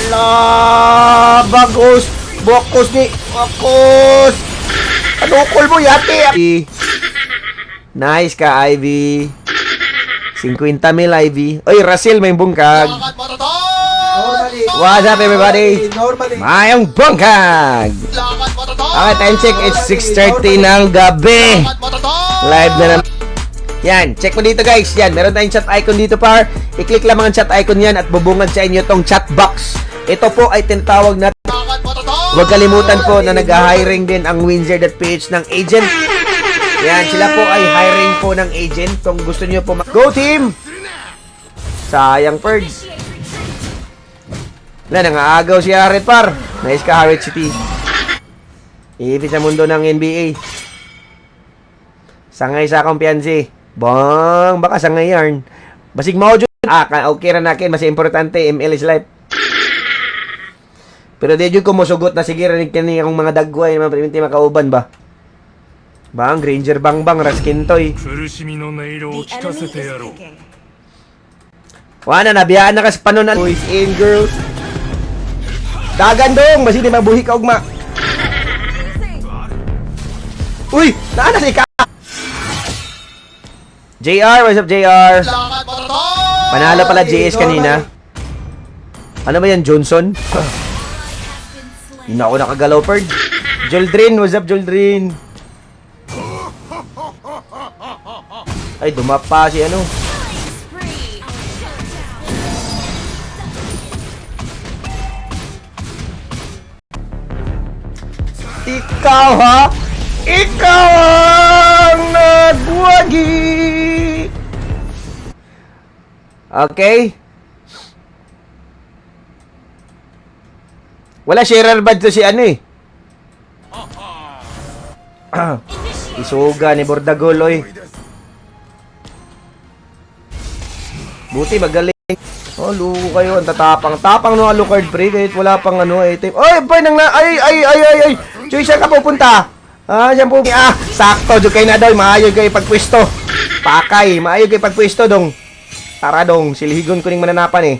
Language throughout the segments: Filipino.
Ala, bagos. Bokos ni. Bokos. Ano call mo yate? Nice ka, Ivy. 50,000 Ivy. Oy, Russell, may bungkag. What's up, everybody? Mayong bungkag. Okay, time check. It's 6:30 ng gabi. Live na naman. Yan, check mo dito guys. Yan, meron tayong chat icon dito par. I-click lang ang chat icon yan at bubungad sa inyo tong chat box. Ito po ay tinatawag na. Huwag kalimutan po na nag-hiring din ang Windsor.ph ng agent. Yan, sila po ay hiring po ng agent. Kung gusto niyo po go team! Sayang Perds. Wala, nangaagaw si Harit par. Nice ka Harit City. Ibi sa mundo ng NBA. Sangay sa kumpiyansi. Bang, baka sangay yarn. Basig mo dyan. Okay na nakin. Mas importante, ML is life. Pero di dyan ko musugot na sige rinig kani akong mga dagway naman priminti makauban ba? Bang, Granger bang Raskin toy. Wala na, nabiyaan na kas panon na. Boys in girls. Dagan dong, basi di mabuhi ka ugma. Uy, naana si ka. JR, what's up JR? Panalo pala JS kanina. Ano ba yan, Johnson? Hindi na ako nakagalaw, Perd. Joldrin, what's up, Joldrin? Ay, dumapa si ano. Ikaw, ha? Ikaw ang nagwagi! Okay? Wala sharer bad to si ano eh. Isuga ni Bordagoloy. Buti magaling. Oh, luko kayo. Ang tatapang. Tapang no Alucard pre. Kahit wala pang ano eh. Oy, boy nang na. Ay. Choy, saan ka pupunta? Saan po? Sakto. Diyo kayo na daw. Maayog kayo pagpwesto. Pakay. Maayog kayo pagpwesto dong. Tara dong. Silihigon ko ning mananapan eh.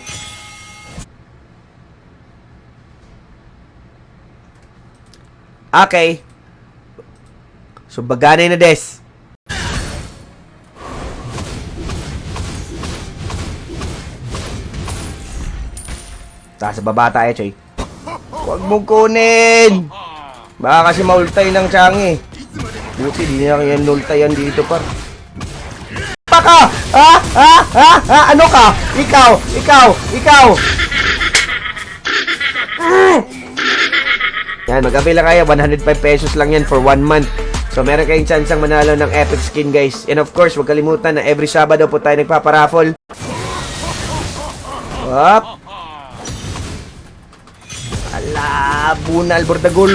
Okay. So, baganay na des. Sa baba tayo, Choy. Huwag mong kunin! Baka kasi maultay ng tiyang eh. Buti, di na yan nultayan dito par. Paka! Ano ka? Ikaw! Yan, mag-avail lang kayo. 105 pesos lang yan for 1 month. So, meron kayong chance ang manalo ng epic skin, guys. And of course, huwag kalimutan na every Sabado po tayo nagpaparaffle. Up! Ala, bunal, Bordagol.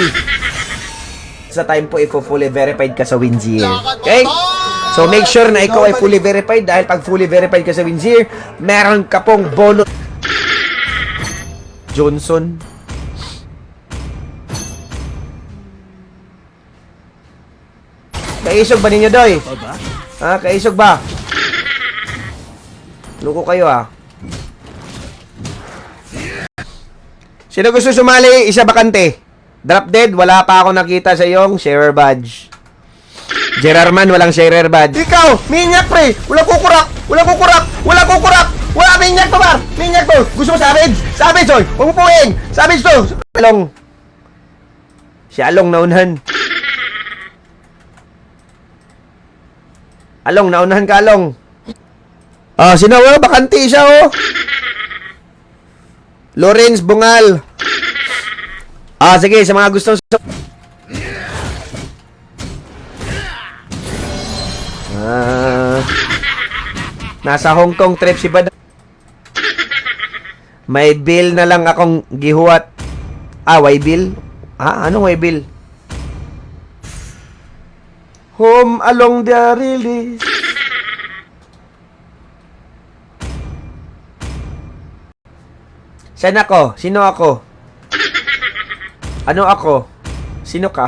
Sa time po, fully verified ka sa Windsor. Okay? So, make sure na ikaw ay fully verified dahil pag fully verified ka sa Windsor, meron ka pong bonus. Johnson. Kaisog ba ninyo, Doy? Ha? Kaisog ba? Luko kayo, ha? Sino gusto sumali? Isa bakante. Drop dead, wala pa ako nakita sa iyong sharer badge. Gerarman, walang sharer badge. Ikaw, minyak pre. Wala kukurak. Wala minyak to bar. Minyak to. Gusto mo savage? Savage, oy. Huwag mo puhin. Savage to. Along. Si Along naunahan. Along, naunahan ka, Along. Sino? Wala, bakante siya, oh. Lawrence Bungal. Sige, sa mga gustong nasa Hong Kong trip si Bad. May bill na lang akong gihuwat. Way bill? Anong way bill? Home along the release. Saan ako? Sino ako? Ano ako? Sino ka?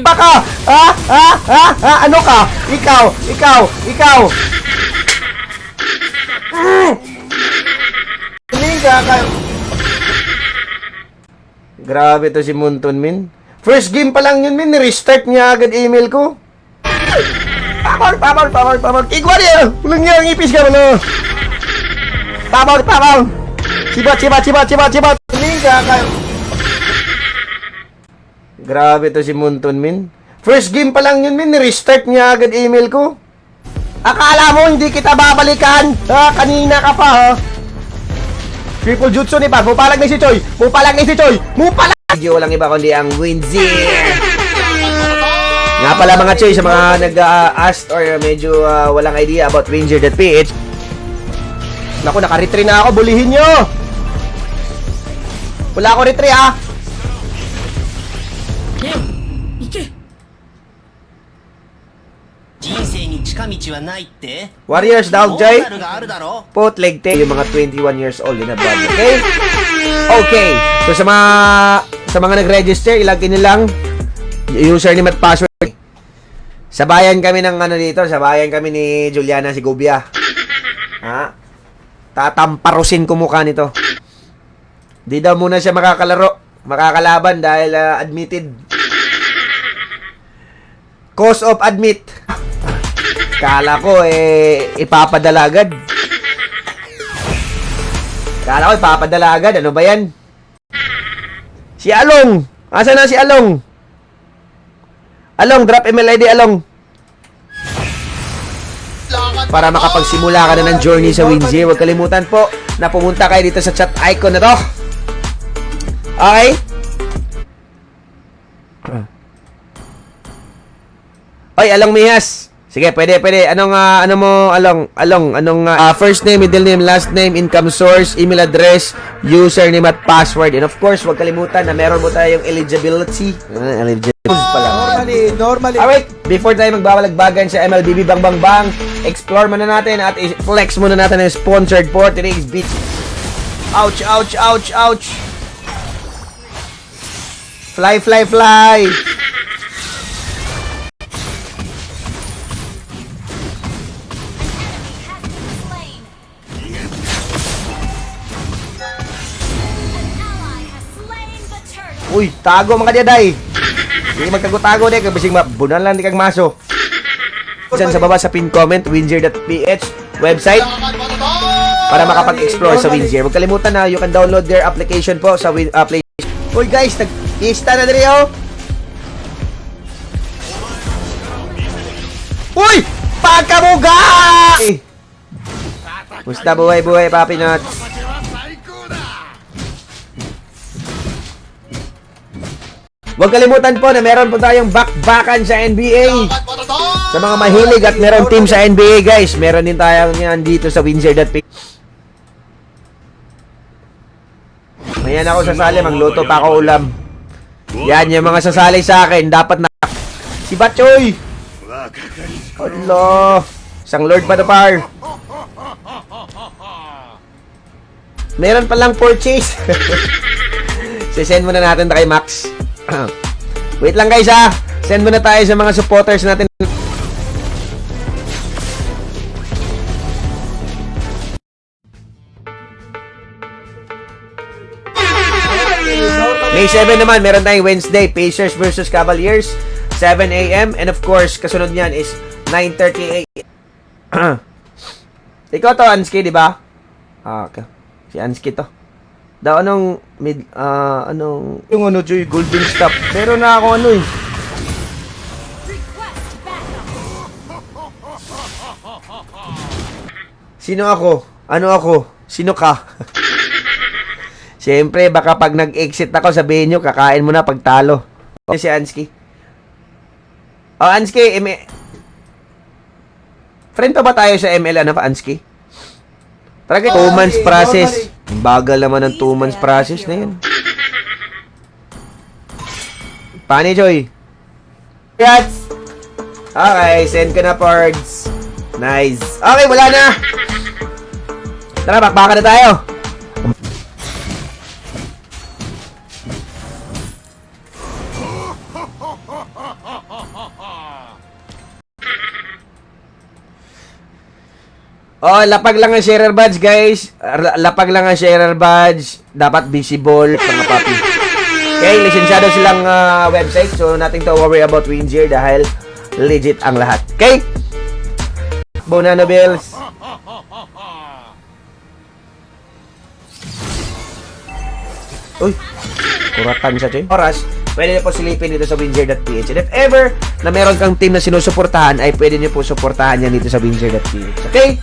Baka! Ano ka? Ikaw! Grabe to si Munton, min. First game pa lang yun, min. Restart niya agad email ko. Pabor. Igwa niya! Walang niya ang ipis ka, ano? Pabor. Sibat. Grabe to si Munton, min. First game pa lang yun, min. Restart niya agad email ko. Akala mo hindi kita babalikan? Kanina ka pa, ha? Triple jutsu ni Pag. Mupalag na si Choi. Video walang iba kundi ang Winzy. Nga pala mga Choi, sa mga nag-ask or medyo walang idea about Ranger.ph. Naku, naka-retry na ako. Bulihin nyo. Wala ako retry, ha? Warriors, Dog Jay. Pot leg tail. Yung mga 21 years old yun na brother. Okay. So sa mga nag-register, ilagay nilang username at password. Sabayan kami ng ano dito. Sabayan kami ni Juliana Segovia. Ha? Tatamparusin ko mukha nito. Di daw muna siya makakalaban dahil admitted. Cause of admit. Kala ko ipapadala agad. Ano ba yan? Si Along. Asa na si Along? Along, drop email ID Along. Para makapagsimula ka na ng journey sa Winzy, huwag kalimutan po na pumunta kayo dito sa chat icon na to. Okay? Oy, Along Mihas. Sige, pwede. Anong first name, middle name, last name, income source, email address, username at password. And of course, huwag kalimutan na meron mo tayong eligibility. Normally. Alright, before tayo magbabalagbagan sa MLBB Bang, explore muna natin at flex muna natin ang sponsored for today's beat. Ouch. Fly. Uy, tago mga diyaday. Hindi magtago-tago din, kabising mabunan lang di kang maso. Diyan sa baba sa pin comment, winzer.ph website para makapag-explore sa Winzer. Huwag kalimutan na you can download their application po sa Play. Uy guys, nag-ista na diri oh. Uy! Pagkamugay! Musta buhay, Papi Nuts? Huwag kalimutan po na meron po tayong bakbakan sa NBA. Sa mga mahilig at meron team sa NBA, guys. Meron din tayong yan dito sa Winzer.ph. Mayan ako sasali, magluto pa ako ulam. Yan, yung mga sasali sa akin, dapat na... Si Batchoy! Allah! Isang Lord pa na par. Meron palang purchase. Sisend muna natin na kay Max. Wait lang guys ha. Send muna tayo sa mga supporters natin. May 7 naman, meron tayong Wednesday, Pacers versus Cavaliers, 7 a.m. And of course, kasunod niyan is 9:30 a.m. Ikaw to, Ansky, di ba? Okay. Si Ansky to. Daw anong yung ano Joy, golden stop. Pero na ako ano eh. Sino ako? Ano ako? Sino ka? Siyempre, baka pag nag-exit ako, sabihin nyo, kakain mo na pag talo. Si Ansky. Oh, Ansky, friend pa ba tayo sa ML, ano pa, Ansky? Talaga, 2 months process. Bagal naman ng 2 months process na yun. Pani, Joy? Yes! Okay, send ka na, Pards. Nice. Okay, wala na. Tara, bakbaka na tayo. Oh, lapag lang ang sharer badge, guys. Lapag lang ang sharer badge. Dapat visible, mga papi. Okay, lisensyado silang website. So, nothing to worry about Windsor dahil legit ang lahat. Okay? Bonano Bills. Uy, kuratan siya, Choy. Oras, pwede niyo po silipin dito sa Windsor.ph. And if ever na meron kang team na sinusuportahan, ay pwede niyo po suportahan yan dito sa Windsor.ph. Okay?